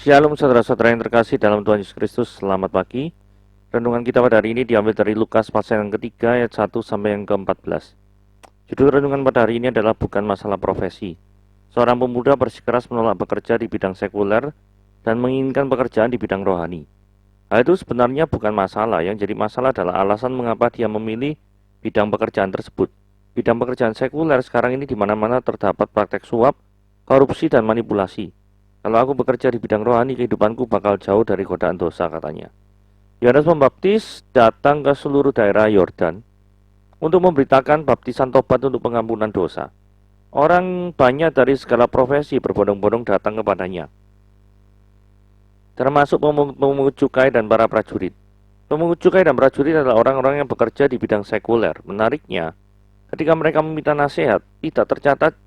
Shalom saudara-saudara yang terkasih dalam Tuhan Yesus Kristus, selamat pagi. Renungan kita pada hari ini diambil dari Lukas pasal yang ketiga ayat 1 sampai yang ke-14. Judul renungan pada hari ini adalah bukan masalah profesi. Seorang pemuda bersikeras menolak bekerja di bidang sekuler dan menginginkan pekerjaan di bidang rohani. Hal itu sebenarnya bukan masalah, yang jadi masalah adalah alasan mengapa dia memilih bidang pekerjaan tersebut. Bidang pekerjaan sekuler sekarang ini di mana-mana terdapat praktek suap, korupsi, dan manipulasi. Kalau aku bekerja di bidang rohani, kehidupanku bakal jauh dari godaan dosa, katanya. Yohanes Pembaptis datang ke seluruh daerah Yordan untuk memberitakan baptisan tobat untuk pengampunan dosa. Orang banyak dari segala profesi berbondong-bondong datang kepadanya, termasuk pemungut cukai dan para prajurit. Pemungut cukai dan prajurit adalah orang-orang yang bekerja di bidang sekuler. Menariknya, ketika mereka meminta nasihat, tidak tercatat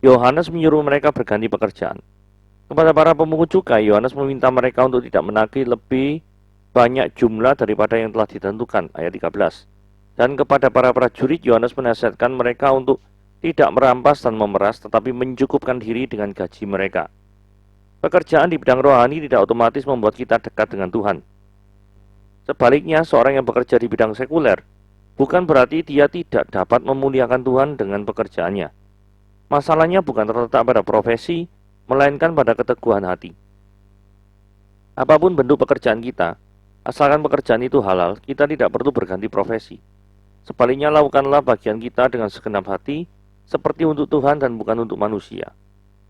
Yohanes menyuruh mereka berganti pekerjaan. Kepada para pemungut cukai, Yohanes meminta mereka untuk tidak menagih lebih banyak jumlah daripada yang telah ditentukan, ayat 13. Dan kepada para prajurit, Yohanes menasihatkan mereka untuk tidak merampas dan memeras, tetapi mencukupkan diri dengan gaji mereka. Pekerjaan di bidang rohani tidak otomatis membuat kita dekat dengan Tuhan. Sebaliknya, seorang yang bekerja di bidang sekuler bukan berarti dia tidak dapat memuliakan Tuhan dengan pekerjaannya. Masalahnya bukan terletak pada profesi, melainkan pada keteguhan hati. Apapun bentuk pekerjaan kita, asalkan pekerjaan itu halal, kita tidak perlu berganti profesi. Sebaliknya, lakukanlah bagian kita dengan segenap hati, seperti untuk Tuhan dan bukan untuk manusia.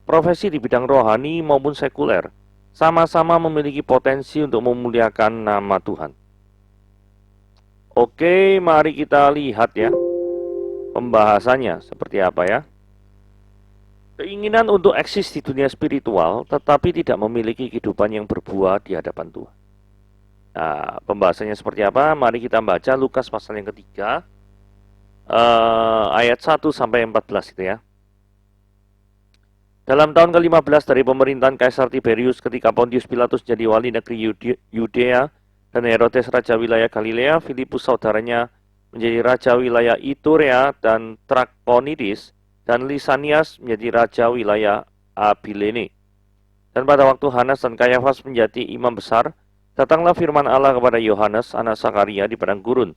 Profesi di bidang rohani maupun sekuler sama-sama memiliki potensi untuk memuliakan nama Tuhan. Oke, mari kita lihat ya pembahasannya seperti apa ya. Keinginan untuk eksis di dunia spiritual, tetapi tidak memiliki kehidupan yang berbuah di hadapan Tuhan. Nah, pembahasannya seperti apa? Mari kita baca Lukas pasal yang ketiga, ayat 1 sampai 14 itu ya. Dalam tahun ke-15 dari pemerintahan Kaisar Tiberius, ketika Pontius Pilatus jadi wali negeri Yudea dan Herodes raja wilayah Galilea, Filipus saudaranya menjadi raja wilayah Iturea dan Trakonidis, dan Lisanias menjadi raja wilayah Abilene. Dan pada waktu Hanas dan Kayafas menjadi imam besar, datanglah firman Allah kepada Yohanes, anak Sakaria, di padang gurun.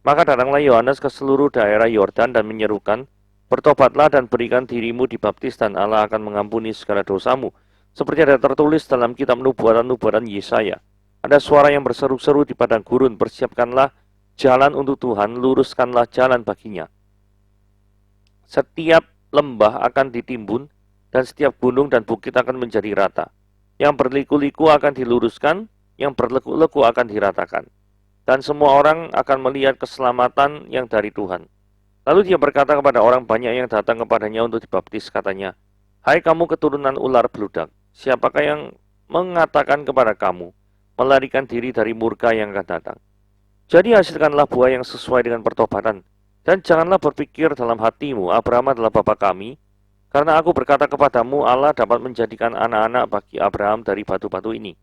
Maka datanglah Yohanes ke seluruh daerah Yordan dan menyerukan, bertobatlah dan berikan dirimu dibaptis dan Allah akan mengampuni segala dosamu. Seperti ada tertulis dalam kitab nubuatan-nubuatan Yesaya. Ada suara yang berseru-seru di padang gurun, persiapkanlah jalan untuk Tuhan, luruskanlah jalan baginya. Setiap lembah akan ditimbun, dan setiap gunung dan bukit akan menjadi rata. Yang berliku-liku akan diluruskan, yang berleku-leku akan diratakan. Dan semua orang akan melihat keselamatan yang dari Tuhan. Lalu dia berkata kepada orang banyak yang datang kepadanya untuk dibaptis, katanya, hai kamu keturunan ular beludak, siapakah yang mengatakan kepada kamu, melarikan diri dari murka yang akan datang? Jadi hasilkanlah buah yang sesuai dengan pertobatan. Dan janganlah berpikir dalam hatimu, Abraham adalah bapa kami, karena aku berkata kepadamu, Allah dapat menjadikan anak-anak bagi Abraham dari batu-batu ini.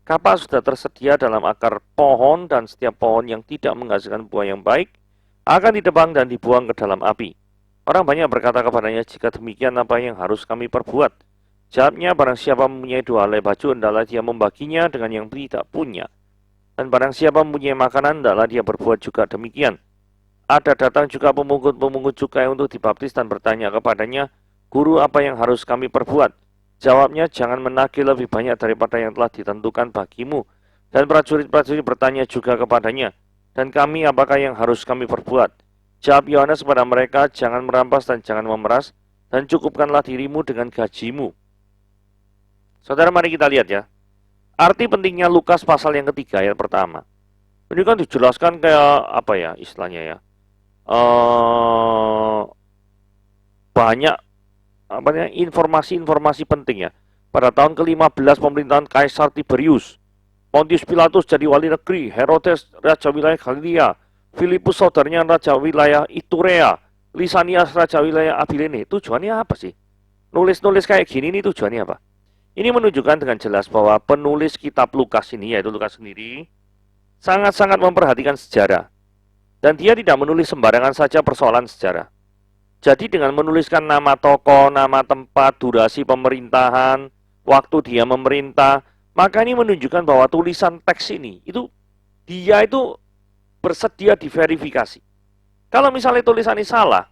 Kapak sudah tersedia dalam akar pohon, dan setiap pohon yang tidak menghasilkan buah yang baik akan ditebang dan dibuang ke dalam api. Orang banyak berkata kepadanya, jika demikian apa yang harus kami perbuat? Jawabnya, barang siapa mempunyai 2 helai baju, hendaklah dia membaginya dengan yang tidak punya. Dan barang siapa mempunyai makanan, hendaklah dia berbuat juga demikian. Ada datang juga pemungut-pemungut cukai untuk dibaptis dan bertanya kepadanya, Guru, apa yang harus kami perbuat? Jawabnya, jangan menagih lebih banyak daripada yang telah ditentukan bagimu. Dan prajurit-prajurit bertanya juga kepadanya, dan kami apakah yang harus kami perbuat? Jawab Yohanes kepada mereka, jangan merampas dan jangan memeras, dan cukupkanlah dirimu dengan gajimu. Saudara, mari kita lihat ya. Arti pentingnya Lukas pasal yang ketiga ayat pertama. Ini kan dijelaskan kayak apa ya istilahnya ya. Banyak informasi-informasi penting ya. Pada tahun ke-15 pemerintahan Kaisar Tiberius, Pontius Pilatus jadi wali negeri, Herodes raja wilayah Galilea, Filipus saudaranya raja wilayah Iturea, Lisanias raja wilayah Abilene. Tujuannya apa sih? Nulis-nulis kayak gini ini tujuannya apa? Ini menunjukkan dengan jelas bahwa penulis kitab Lukas ini, yaitu Lukas sendiri, sangat-sangat memperhatikan sejarah. Dan dia tidak menulis sembarangan saja persoalan sejarah. Jadi dengan menuliskan nama tokoh, nama tempat, durasi pemerintahan, waktu dia memerintah, Maka ini menunjukkan bahwa tulisan teks ini, dia itu bersedia diverifikasi. Kalau misalnya tulisan ini salah,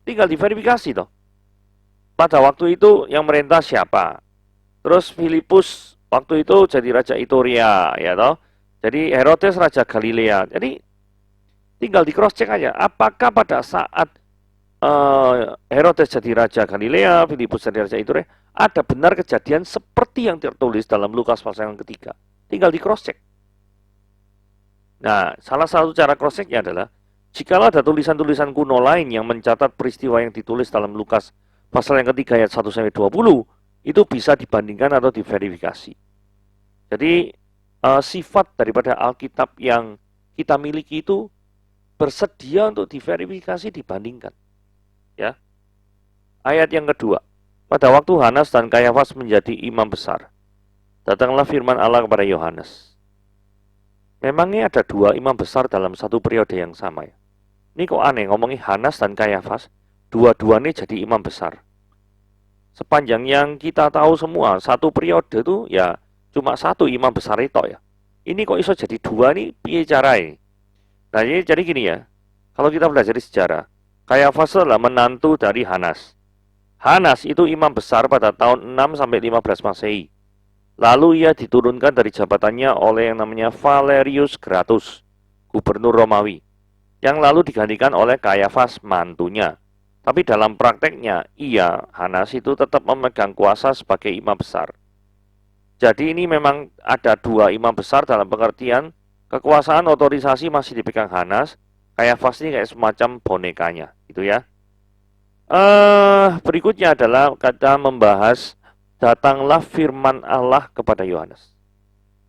tinggal diverifikasi toh. Pada waktu itu yang merintah siapa? Terus Filipus waktu itu jadi Raja Iturea, ya toh. Jadi Herodes Raja Galilea. Jadi tinggal di cross check aja. Apakah pada saat Herodes jadi Raja Galilea, Filipus jadi Raja Iturea, ada benar kejadian seperti yang tertulis dalam Lukas pasal yang ketiga? Tinggal di cross check. Nah, salah satu cara cross checknya adalah jikalau ada tulisan-tulisan kuno lain yang mencatat peristiwa yang ditulis dalam Lukas pasal yang ketiga ayat 1-20, itu bisa dibandingkan atau diverifikasi. Jadi sifat daripada Alkitab yang kita miliki itu bersedia untuk diverifikasi, dibandingkan. Ya. Ayat yang kedua. Pada waktu Hanas dan Kayafas menjadi imam besar, datanglah firman Allah kepada Yohanes. Memangnya ada dua imam besar dalam satu periode yang sama ya? Ini kok aneh, ngomongin Hanas dan Kayafas, dua-duanya jadi imam besar. Sepanjang yang kita tahu semua, satu periode itu ya cuma satu imam besar itu ya. Ini kok iso jadi dua nih, piye caranya? Nah ini jadi gini ya, kalau kita belajar sejarah, Kayafas adalah menantu dari Hanas. Hanas itu imam besar pada tahun 6-15 Masehi. Lalu ia diturunkan dari jabatannya oleh yang namanya Valerius Gratus, gubernur Romawi, yang lalu digantikan oleh Kayafas, mantunya. Tapi dalam prakteknya, Hanas itu tetap memegang kuasa sebagai imam besar. Jadi ini memang ada dua imam besar dalam pengertian kekuasaan otorisasi masih dipegang Hanas, Kayafas ini kayak semacam bonekanya, gitu ya. Berikutnya adalah kita membahas datanglah firman Allah kepada Yohanes.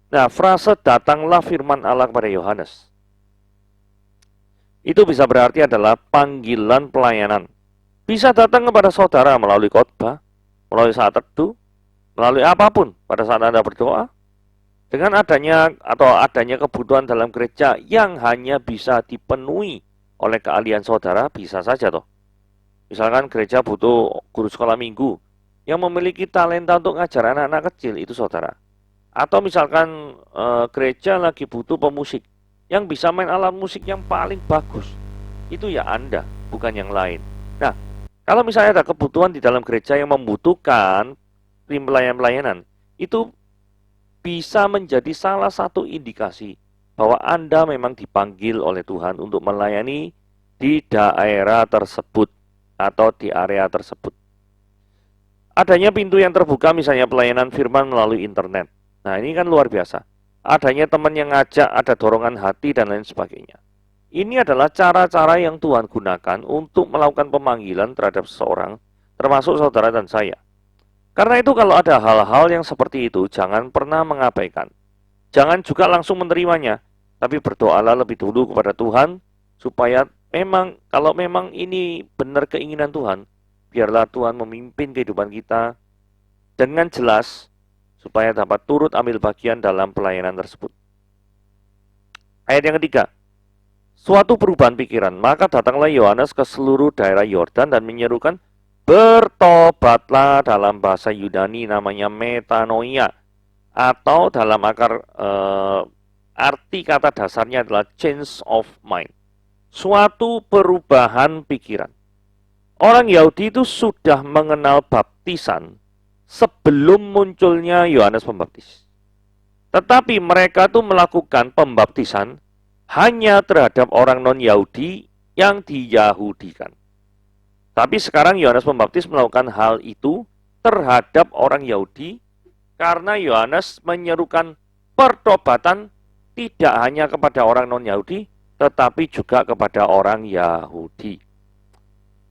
Nah, frase datanglah firman Allah kepada Yohanes itu bisa berarti adalah panggilan pelayanan. Bisa datang kepada saudara melalui khotbah, melalui saat teduh, melalui apapun pada saat Anda berdoa. Dengan adanya kebutuhan dalam gereja yang hanya bisa dipenuhi oleh keahlian saudara, bisa saja toh. Misalkan gereja butuh guru sekolah minggu yang memiliki talenta untuk ngajar anak-anak kecil, itu saudara. Atau misalkan gereja lagi butuh pemusik yang bisa main alat musik yang paling bagus, itu ya Anda, bukan yang lain. Nah, kalau misalnya ada kebutuhan di dalam gereja yang membutuhkan tim pelayanan, itu bisa menjadi salah satu indikasi bahwa Anda memang dipanggil oleh Tuhan untuk melayani di daerah tersebut atau di area tersebut. Adanya pintu yang terbuka, misalnya pelayanan firman melalui internet. Nah, ini kan luar biasa. Adanya teman yang ngajak, ada dorongan hati dan lain sebagainya. Ini adalah cara-cara yang Tuhan gunakan untuk melakukan pemanggilan terhadap seseorang, termasuk saudara dan saya. Karena itu kalau ada hal-hal yang seperti itu, jangan pernah mengabaikan. Jangan juga langsung menerimanya, tapi berdoalah lebih dulu kepada Tuhan, supaya kalau memang ini benar keinginan Tuhan, biarlah Tuhan memimpin kehidupan kita dengan jelas, supaya dapat turut ambil bagian dalam pelayanan tersebut. Ayat yang ketiga, suatu perubahan pikiran, maka datanglah Yohanes ke seluruh daerah Yordan dan menyerukan, bertobatlah, dalam bahasa Yunani namanya metanoia, atau dalam arti kata dasarnya adalah change of mind. Suatu perubahan pikiran. Orang Yahudi itu sudah mengenal baptisan sebelum munculnya Yohanes Pembaptis. Tetapi mereka itu melakukan pembaptisan hanya terhadap orang non-Yahudi yang diyahudikan. Tapi sekarang Yohanes Pembaptis melakukan hal itu terhadap orang Yahudi karena Yohanes menyerukan pertobatan tidak hanya kepada orang non-Yahudi, tetapi juga kepada orang Yahudi.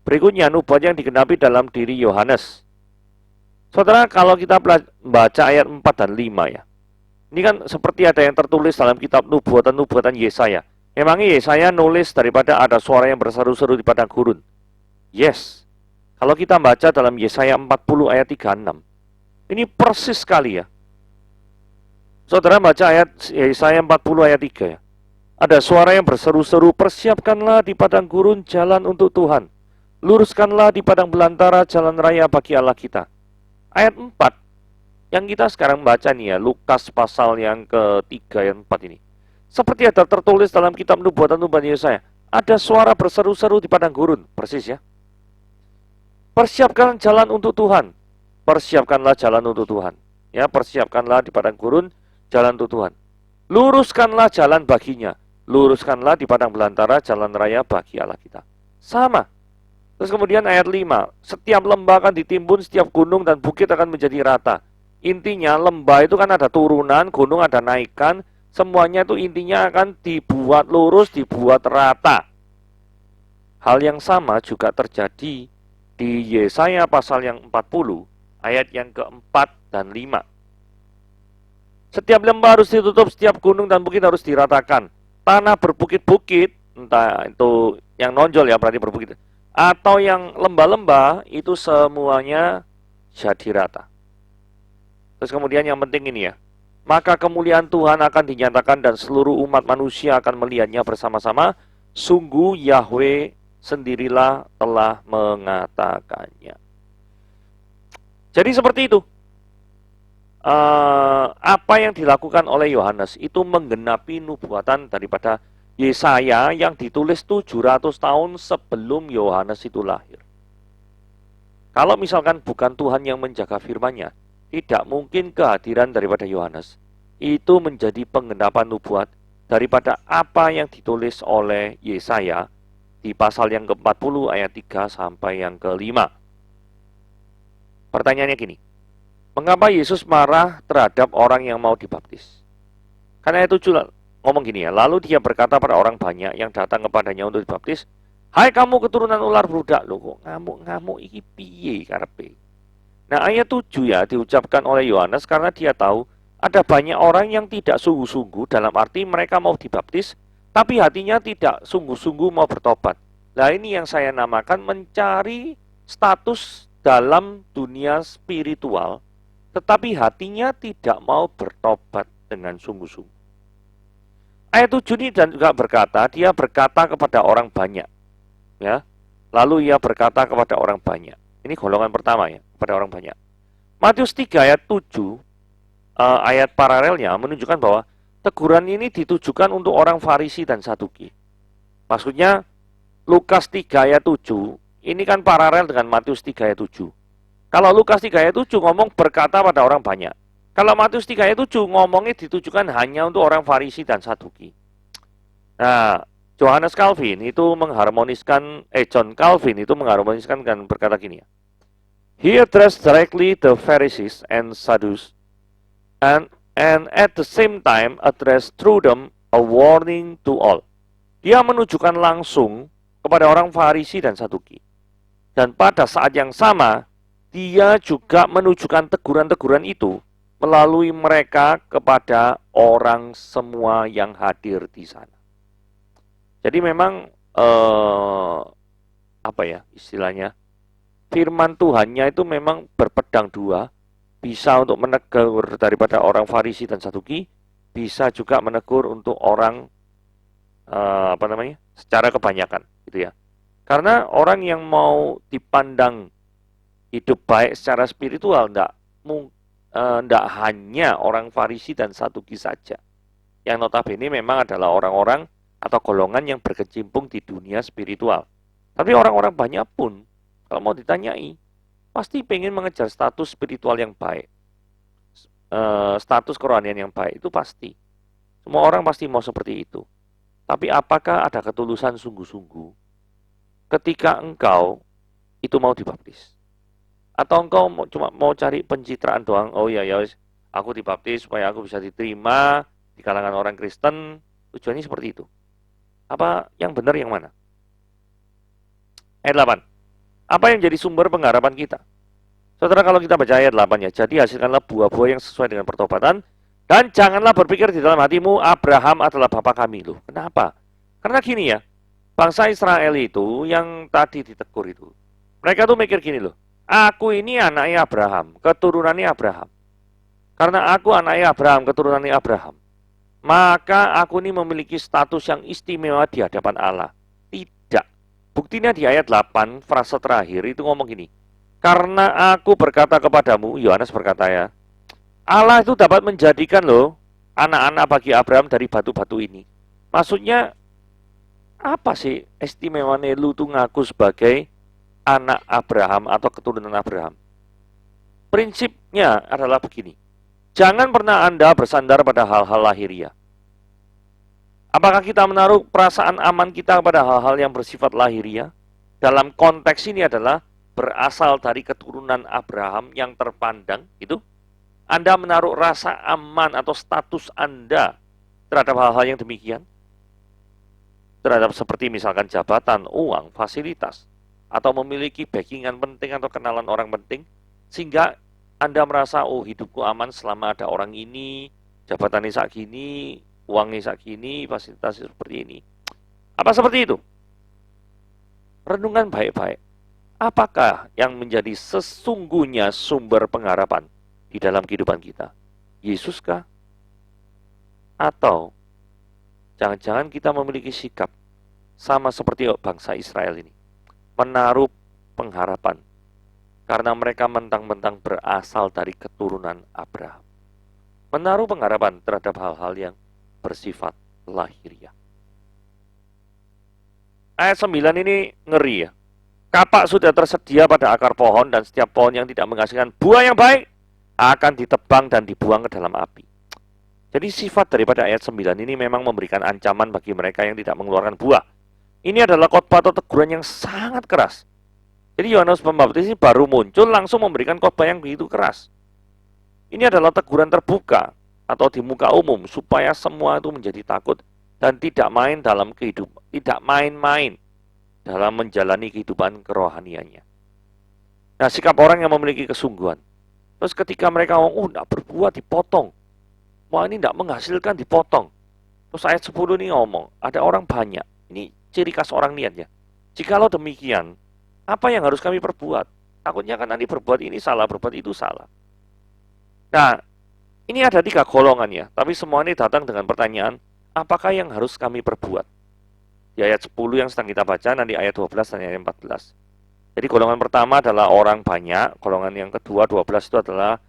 Berikutnya, nubuat yang digenapi dalam diri Yohanes. Saudara, kalau kita baca ayat 4 dan 5 ya. Ini kan seperti ada yang tertulis dalam kitab nubuatan-nubuatan Yesaya. Memangnya Yesaya nulis daripada ada suara yang berseru-seru di padang gurun? Yes. Kalau kita baca dalam Yesaya 40 ayat 36. Ini persis sekali ya. Saudara baca ayat Yesaya 40 ayat 3 ya. Ada suara yang berseru-seru, persiapkanlah di padang gurun jalan untuk Tuhan. Luruskanlah di padang belantara jalan raya bagi Allah kita. Ayat 4, Yang kita sekarang baca nih ya, Lukas pasal yang ketiga yang 4 ini. Seperti ada tertulis dalam kitab nubuatan-nubuatan Yesaya, ada suara berseru-seru di padang gurun, persis ya. Persiapkan jalan untuk Tuhan. Persiapkanlah jalan untuk Tuhan. Ya, persiapkanlah di padang gurun jalan untuk Tuhan. Luruskanlah jalan baginya. Luruskanlah di padang belantara jalan raya bagi Allah kita. Sama. Terus kemudian ayat 5. Setiap lembah akan ditimbun, setiap gunung dan bukit akan menjadi rata. Intinya lembah itu kan ada turunan, gunung ada naikan. Semuanya itu intinya akan dibuat lurus, dibuat rata. Hal yang sama juga terjadi di Yesaya pasal yang 40, ayat yang keempat dan 5. Setiap lembah harus ditutup, setiap gunung dan bukit harus diratakan. Tanah berbukit-bukit, entah itu yang nonjol ya berarti berbukit, atau yang lembah-lembah, itu semuanya jadi rata. Terus kemudian yang penting ini ya, maka kemuliaan Tuhan akan dinyatakan dan seluruh umat manusia akan melihatnya bersama-sama. Sungguh Yahweh sendirilah telah mengatakannya. Jadi seperti itu. Apa yang dilakukan oleh Yohanes itu menggenapi nubuatan daripada Yesaya yang ditulis 700 tahun sebelum Yohanes itu lahir. Kalau misalkan bukan Tuhan yang menjaga firman-Nya, tidak mungkin kehadiran daripada Yohanes itu menjadi penggenapan nubuat daripada apa yang ditulis oleh Yesaya di pasal yang ke-40 ayat 3 sampai yang ke-5. Pertanyaannya gini, mengapa Yesus marah terhadap orang yang mau dibaptis? Karena itu juga ngomong gini ya, lalu dia berkata pada orang banyak yang datang kepadanya untuk dibaptis, hai kamu keturunan ular beludak, loh kok ngamuk-ngamuk iki piye karepe? Nah ayat 7 ya diucapkan oleh Yohanes karena dia tahu ada banyak orang yang tidak sungguh-sungguh, dalam arti mereka mau dibaptis, tapi hatinya tidak sungguh-sungguh mau bertobat. Nah ini yang saya namakan mencari status dalam dunia spiritual, tetapi hatinya tidak mau bertobat dengan sungguh-sungguh. Ayat 7 ini dan juga berkata, dia berkata kepada orang banyak. Ya, lalu ia berkata kepada orang banyak. Ini golongan pertama ya, kepada orang banyak. Matius 3 ayat 7, ayat paralelnya menunjukkan bahwa teguran ini ditujukan untuk orang Farisi dan Saduki. Maksudnya Lukas 3 ayat 7, ini kan paralel dengan Matius 3 ayat 7. Kalau Lukas 3 ayat 7 ngomong berkata pada orang banyak. Kalau Matius 3 ayat 7 ngomongnya ditujukan hanya untuk orang Farisi dan Saduki. Nah, John Calvin itu mengharmoniskan dan berkata gini ya. He addressed directly the Pharisees and Sadducees and at the same time addressed through them a warning to all. Dia menunjukkan langsung kepada orang Farisi dan Saduki. Dan pada saat yang sama, dia juga menunjukkan teguran-teguran itu melalui mereka kepada orang semua yang hadir di sana. Jadi memang istilahnya firman Tuhannya itu memang berpedang dua, bisa untuk menegur daripada orang Farisi dan Saduki, bisa juga menegur untuk orang secara kebanyakan gitu ya. Karena orang yang mau dipandang hidup baik secara spiritual tidak hanya orang Farisi dan Saduki saja. Yang notabene memang adalah orang-orang atau golongan yang berkecimpung di dunia spiritual. Tapi orang-orang banyak pun, kalau mau ditanyai, pasti pengen mengejar status spiritual yang baik. Status kerohanian yang baik, itu pasti. Semua orang pasti mau seperti itu. Tapi apakah ada ketulusan sungguh-sungguh ketika engkau itu mau dibaptis? Atau engkau cuma mau cari pencitraan doang, oh ya aku dibaptis supaya aku bisa diterima di kalangan orang Kristen, tujuannya seperti itu. Apa yang benar yang mana? Ayat 8. Apa yang jadi sumber pengharapan kita? Saudara, kalau kita baca ayat 8 ya, jadi hasilkanlah buah-buah yang sesuai dengan pertobatan, dan janganlah berpikir di dalam hatimu, Abraham adalah bapa kami. Loh, kenapa? Karena gini ya, bangsa Israel itu yang tadi ditegur itu, mereka tuh mikir gini loh, aku ini anaknya Abraham, keturunannya Abraham. Karena aku anaknya Abraham, keturunannya Abraham, maka aku ini memiliki status yang istimewa di hadapan Allah. Tidak. Buktinya di ayat 8, frase terakhir itu ngomong gini. Karena aku berkata kepadamu, Yohanes berkata ya, Allah itu dapat menjadikan loh anak-anak bagi Abraham dari batu-batu ini. Maksudnya apa sih istimewanya lu tuh ngaku sebagai anak Abraham atau keturunan Abraham? Prinsipnya adalah begini. Jangan pernah Anda bersandar pada hal-hal lahiriah. Apakah kita menaruh perasaan aman kita pada hal-hal yang bersifat lahiriah? Dalam konteks ini adalah berasal dari keturunan Abraham yang terpandang, itu Anda menaruh rasa aman atau status Anda terhadap hal-hal yang demikian? Terhadap seperti misalkan jabatan, uang, fasilitas, atau memiliki backingan penting atau kenalan orang penting, sehingga Anda merasa, oh hidupku aman selama ada orang ini, jabatannya saat gini, uangnya saat gini, fasilitasnya seperti ini. Apa seperti itu? Renungan baik-baik. Apakah yang menjadi sesungguhnya sumber pengharapan di dalam kehidupan kita? Yesuskah? Atau jangan-jangan kita memiliki sikap sama seperti bangsa Israel ini, menaruh pengharapan karena mereka mentang-mentang berasal dari keturunan Abraham. Menaruh pengharapan terhadap hal-hal yang bersifat lahiriah. Ayat 9 ini ngeri ya. Kapak sudah tersedia pada akar pohon dan setiap pohon yang tidak menghasilkan buah yang baik akan ditebang dan dibuang ke dalam api. Jadi sifat daripada ayat 9 ini memang memberikan ancaman bagi mereka yang tidak mengeluarkan buah. Ini adalah khotbah atau teguran yang sangat keras. Jadi Yohanes Pembaptis ini baru muncul langsung memberikan khotbah yang begitu keras. Ini adalah teguran terbuka atau di muka umum supaya semua itu menjadi takut dan tidak main dalam kehidupan, tidak main-main dalam menjalani kehidupan kerohaniannya. Nah, sikap orang yang memiliki kesungguhan. Terus ketika mereka ngomong, tidak berbuat, dipotong. Wah, ini tidak menghasilkan, dipotong. Terus ayat 10 ini ngomong, ada orang banyak. Ini ciri khas orang niat ya. Jikalau demikian, apa yang harus kami perbuat? Takutnya kan nanti berbuat ini salah, berbuat itu salah. Nah, ini ada 3 golongan ya. Tapi semua ini datang dengan pertanyaan, apakah yang harus kami perbuat? Di ayat 10 yang sedang kita baca, nanti ayat 12 dan ayat 14. Jadi golongan pertama adalah orang banyak, golongan yang kedua 12 itu adalah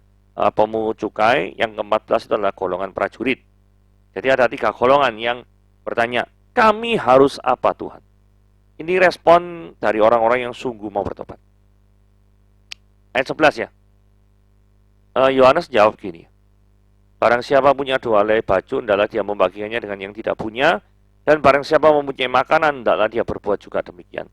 pemungut cukai, yang ke-14 itu adalah golongan prajurit. Jadi ada 3 golongan yang bertanya, kami harus apa Tuhan? Ini respon dari orang-orang yang sungguh mau bertobat. Ayat 11 ya. Yohanes jawab gini, barang siapa punya 2 helai baju, hendaklah dia membagikannya dengan yang tidak punya, dan barang siapa mempunyai makanan, hendaklah dia berbuat juga demikian.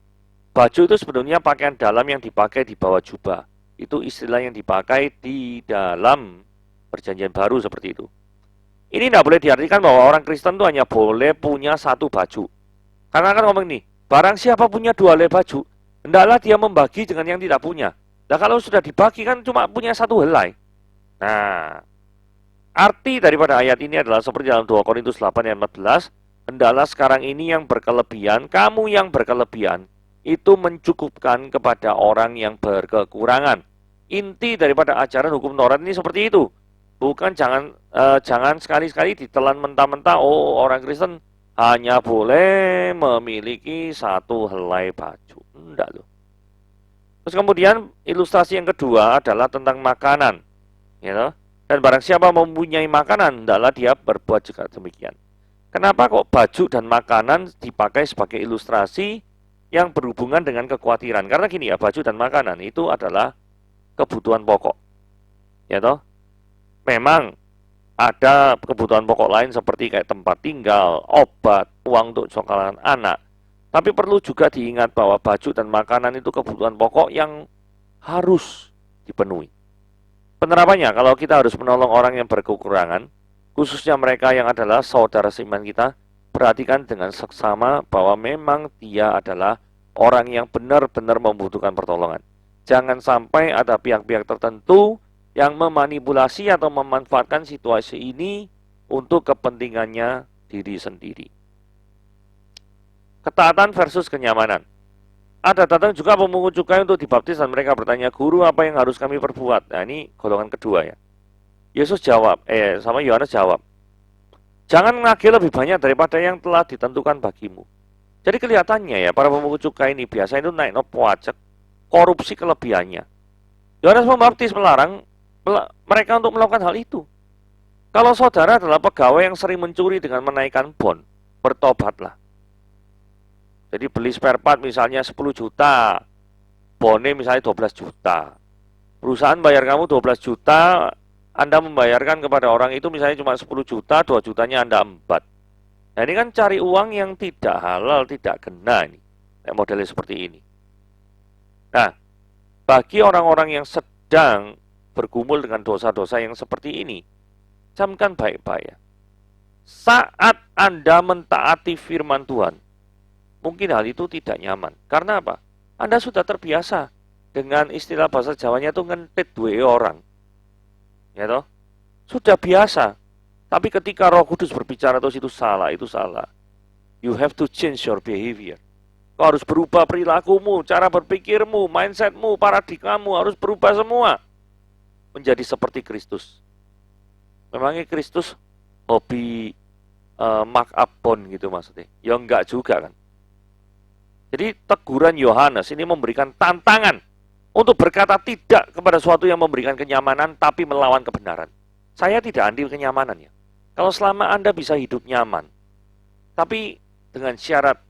Baju itu sebenarnya pakaian dalam yang dipakai di bawah jubah. Itu istilah yang dipakai di dalam perjanjian baru seperti itu. Ini tidak boleh diartikan bahwa orang Kristen itu hanya boleh punya 1 baju. Karena kan ngomong nih, barang siapa punya 2 helai baju, hendaklah dia membagi dengan yang tidak punya. Nah kalau sudah dibagi kan cuma punya 1 helai. Nah, arti daripada ayat ini adalah seperti dalam 2 Korintus 8 ayat 14, hendaklah sekarang ini yang berkelebihan, kamu yang berkelebihan, itu mencukupkan kepada orang yang berkekurangan. Inti daripada ajaran hukum Taurat ini seperti itu. Bukan jangan sekali-sekali ditelan mentah-mentah, oh orang Kristen hanya boleh memiliki 1 helai baju. Enggak loh. Terus kemudian ilustrasi yang kedua adalah tentang makanan. Ya, dan barang siapa mempunyai makanan, hendaklah dia berbuat juga demikian. Kenapa kok baju dan makanan dipakai sebagai ilustrasi yang berhubungan dengan kekhawatiran? Karena gini ya, baju dan makanan itu adalah kebutuhan pokok. Ya toh? Memang ada kebutuhan pokok lain seperti kayak tempat tinggal, obat, uang untuk sekolah anak. Tapi perlu juga diingat bahwa baju dan makanan itu kebutuhan pokok yang harus dipenuhi. Penerapannya, kalau kita harus menolong orang yang berkekurangan, khususnya mereka yang adalah saudara seiman kita, perhatikan dengan seksama bahwa memang dia adalah orang yang benar-benar membutuhkan pertolongan. Jangan sampai ada pihak-pihak tertentu yang memanipulasi atau memanfaatkan situasi ini untuk kepentingannya diri sendiri. Ketaatan versus kenyamanan. Ada datang juga pemungut cukai untuk dibaptis dan mereka bertanya, guru apa yang harus kami perbuat? Nah ini golongan kedua ya. Yesus jawab, sama Yohanes jawab, jangan menagih lebih banyak daripada yang telah ditentukan bagimu. Jadi kelihatannya ya, para pemungut cukai ini biasanya itu naik pajak, korupsi kelebihannya. Yohanes Pembaptis melarang mereka untuk melakukan hal itu. Kalau saudara adalah pegawai yang sering mencuri dengan menaikkan bon, bertobatlah. Jadi beli spare part misalnya 10 juta, bonnya misalnya 12 juta. Perusahaan bayar kamu 12 juta, Anda membayarkan kepada orang itu misalnya cuma 10 juta, 2 jutanya Anda embat. Nah ini kan cari uang yang tidak halal, tidak kena ini. Modelnya seperti ini. Nah, bagi orang-orang yang sedang bergumul dengan dosa-dosa yang seperti ini, camkan baik-baik ya. Saat Anda mentaati firman Tuhan, mungkin hal itu tidak nyaman. Karena apa? Anda sudah terbiasa dengan istilah bahasa Jawanya itu ngentit dua orang. Ya toh? Sudah biasa. Tapi ketika Roh Kudus berbicara terus itu salah, itu salah. You have to change your behavior. Kau harus berubah perilakumu, cara berpikirmu, mindsetmu, paradigmamu harus berubah semua. Menjadi seperti Kristus. Memangnya Kristus hobi mark up bond gitu maksudnya? Ya enggak juga kan. Jadi teguran Yohanes ini memberikan tantangan untuk berkata tidak kepada sesuatu yang memberikan kenyamanan tapi melawan kebenaran. Saya tidak andil kenyamanan ya. Kalau selama Anda bisa hidup nyaman, tapi dengan syarat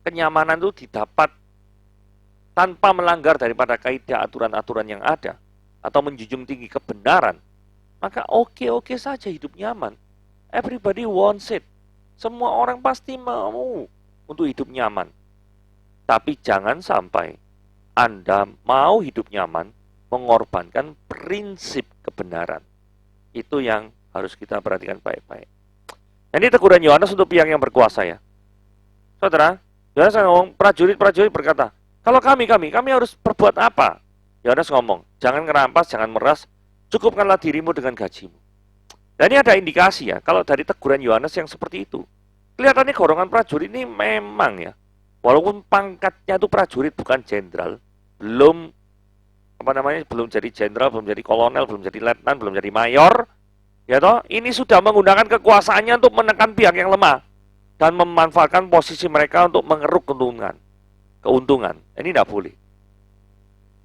kenyamanan itu didapat tanpa melanggar daripada kaidah aturan-aturan yang ada, atau menjunjung tinggi kebenaran, maka oke-oke saja hidup nyaman. Everybody wants it. Semua orang pasti mau untuk hidup nyaman. Tapi jangan sampai Anda mau hidup nyaman mengorbankan prinsip kebenaran. Itu yang harus kita perhatikan baik-baik. Ini teguran Yohanes untuk pihak yang berkuasa ya. Saudara, Yohanes ngomong, prajurit-prajurit berkata, kalau kami harus berbuat apa? Yohanes ngomong, jangan ngerampas, jangan meras, cukupkanlah dirimu dengan gajimu. Dan ini ada indikasi ya, kalau dari teguran Yohanes yang seperti itu. Kelihatannya golongan prajurit ini memang ya, walaupun pangkatnya itu prajurit bukan jenderal, belum jadi jenderal, belum jadi kolonel, belum jadi letnan, belum jadi mayor, ya toh, ini sudah menggunakan kekuasaannya untuk menekan pihak yang lemah dan memanfaatkan posisi mereka untuk mengeruk keuntungan. Ini tidak boleh.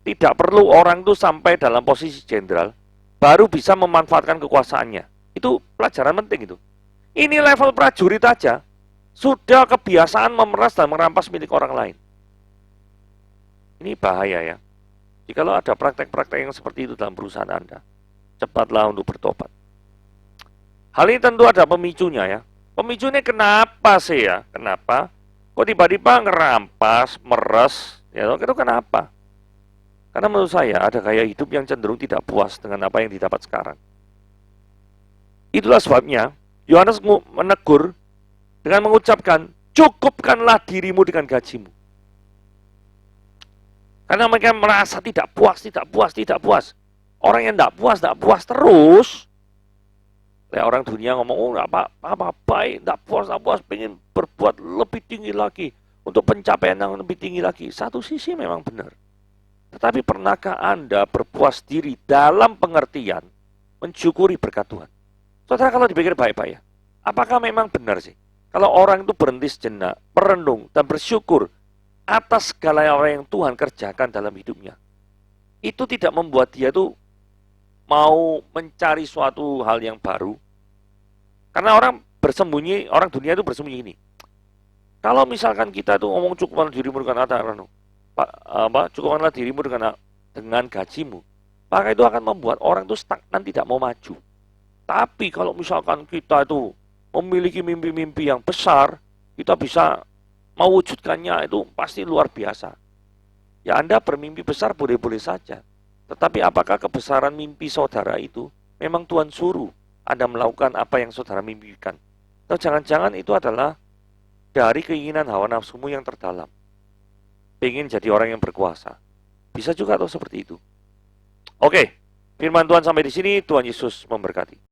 Tidak perlu orang itu sampai dalam posisi jenderal baru bisa memanfaatkan kekuasaannya. Itu pelajaran penting itu. Ini level prajurit aja sudah kebiasaan memeras dan merampas milik orang lain. Ini bahaya ya. Jikalau ada praktek-praktek yang seperti itu dalam perusahaan Anda, cepatlah untuk bertobat. Hal ini tentu ada pemicunya ya. Pemicunya kenapa sih ya? Kenapa? Kok tiba-tiba ngerampas, meres? Ya, itu kenapa? Karena menurut saya ada gaya hidup yang cenderung tidak puas dengan apa yang didapat sekarang. Itulah sebabnya Yohanes menegur dengan mengucapkan, cukupkanlah dirimu dengan gajimu. Karena mereka merasa tidak puas. Orang yang tidak puas terus. Orang dunia ngomong, oh nggak apa-apa, baik, tidak puas, pengen berbuat lebih tinggi lagi. Untuk pencapaian yang lebih tinggi lagi. Satu sisi memang benar. Tetapi pernahkah Anda berpuas diri dalam pengertian mensyukuri berkat Tuhan? Saudara, kalau dipikir baik-baik ya, apakah memang benar sih? Kalau orang itu berhenti sejenak, merenung, dan bersyukur atas segala yang Tuhan kerjakan dalam hidupnya, itu tidak membuat dia itu mau mencari suatu hal yang baru. Karena orang dunia itu bersembunyi ini. Kalau misalkan kita itu ngomong cukupkanlah dirimu cukupkanlah dirimu dengan gajimu, maka itu akan membuat orang itu stagnan, tidak mau maju. Tapi kalau misalkan kita itu memiliki mimpi-mimpi yang besar, kita bisa mewujudkannya itu pasti luar biasa. Ya, Anda bermimpi besar boleh-boleh saja. Tetapi apakah kebesaran mimpi saudara itu memang Tuhan suruh Anda melakukan apa yang saudara mimpikan? Atau jangan-jangan itu adalah dari keinginan hawa nafsumu yang terdalam. Pengen jadi orang yang berkuasa. Bisa juga atau seperti itu. Oke, firman Tuhan sampai di sini. Tuhan Yesus memberkati.